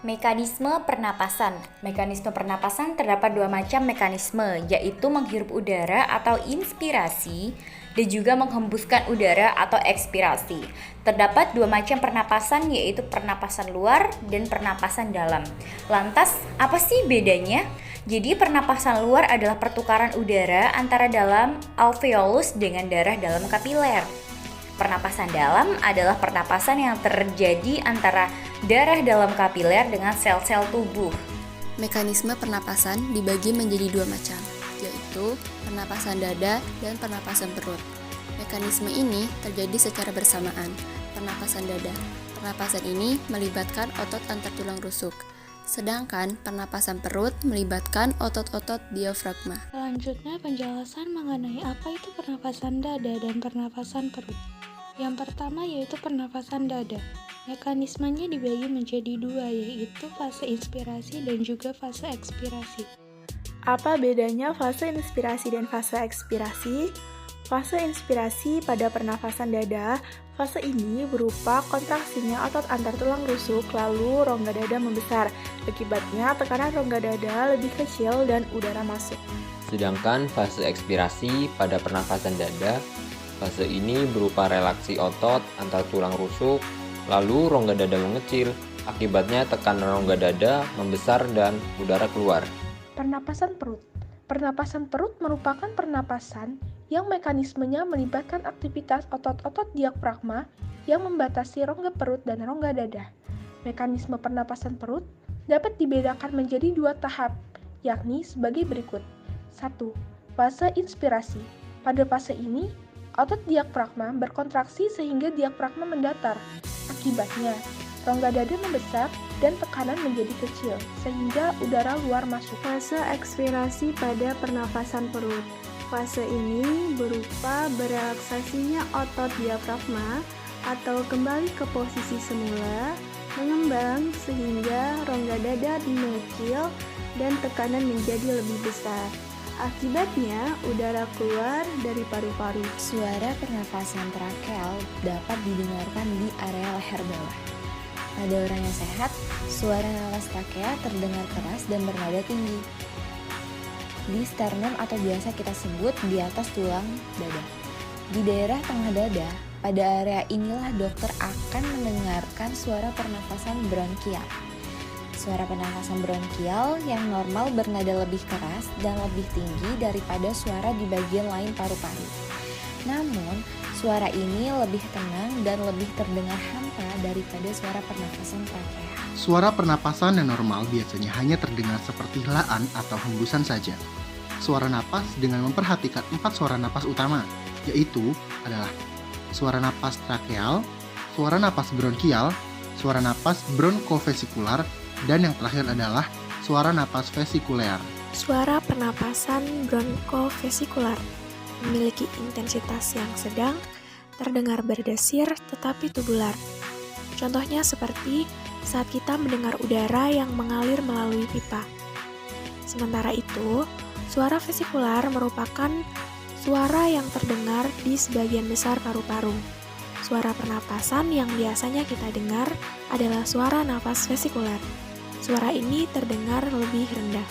Mekanisme pernapasan. Mekanisme pernapasan terdapat dua macam mekanisme, yaitu menghirup udara atau inspirasi dan juga menghembuskan udara atau ekspirasi. Terdapat dua macam pernapasan, yaitu pernapasan luar dan pernapasan dalam. Lantas, apa sih bedanya? Jadi pernapasan luar adalah pertukaran udara antara dalam alveolus dengan darah dalam kapiler. Pernapasan dalam adalah pernapasan yang terjadi antara darah dalam kapiler dengan sel-sel tubuh. Mekanisme pernapasan dibagi menjadi dua macam, yaitu pernapasan dada dan pernapasan perut. Mekanisme ini terjadi secara bersamaan. Pernapasan dada. Pernapasan ini melibatkan otot antar tulang rusuk. Sedangkan pernapasan perut melibatkan otot-otot diafragma. Selanjutnya penjelasan mengenai apa itu pernapasan dada dan pernapasan perut. Yang pertama yaitu pernapasan dada. Mekanismenya dibagi menjadi dua, yaitu fase inspirasi dan juga fase ekspirasi. Apa bedanya fase inspirasi dan fase ekspirasi? Fase inspirasi pada pernafasan dada, fase ini berupa kontraksinya otot antar tulang rusuk, lalu rongga dada membesar. Akibatnya tekanan rongga dada lebih kecil dan udara masuk. Sedangkan fase ekspirasi pada pernafasan dada, fase ini berupa relaksi otot antar tulang rusuk, lalu rongga dada mengecil. Akibatnya tekanan rongga dada membesar dan udara keluar. Pernapasan perut. Pernapasan perut merupakan pernapasan yang mekanismenya melibatkan aktivitas otot-otot diafragma yang membatasi rongga perut dan rongga dada. Mekanisme pernapasan perut dapat dibedakan menjadi dua tahap, yakni sebagai berikut. 1. Fase inspirasi. Pada fase ini, otot diafragma berkontraksi sehingga diafragma mendatar. Akibatnya, rongga dada membesar dan tekanan menjadi kecil, sehingga udara luar masuk. Fase ekspirasi pada pernafasan perut. Fase ini berupa berelaksasinya otot diafragma atau kembali ke posisi semula, mengembang sehingga rongga dada mengecil dan tekanan menjadi lebih besar. Akibatnya, udara keluar dari paru-paru. Suara pernafasan trakeal dapat didengarkan di area leher bawah. Pada orang yang sehat, suara nafas trakea terdengar keras dan bernada tinggi di sternum atau biasa kita sebut di atas tulang dada. Di daerah tengah dada, pada area inilah dokter akan mendengarkan suara pernafasan bronkial. Suara pernafasan bronkial yang normal bernada lebih keras dan lebih tinggi daripada suara di bagian lain paru-paru. Namun, suara ini lebih tenang dan lebih terdengar hampa daripada suara pernafasan trakea. Suara pernapasan yang normal biasanya hanya terdengar seperti helaan atau hembusan saja. Suara napas dengan memperhatikan 4 suara napas utama, yaitu adalah suara napas trakeal, suara napas bronkial, suara napas bronkofesikular, dan yang terakhir adalah suara napas vesikuler. Suara pernapasan bronkofesikular memiliki intensitas yang sedang, terdengar berdesir tetapi tubular. Contohnya seperti saat kita mendengar udara yang mengalir melalui pipa. Sementara itu, suara vesikular merupakan suara yang terdengar di sebagian besar paru-paru. Suara pernapasan yang biasanya kita dengar adalah suara nafas vesikuler. Suara ini terdengar lebih rendah.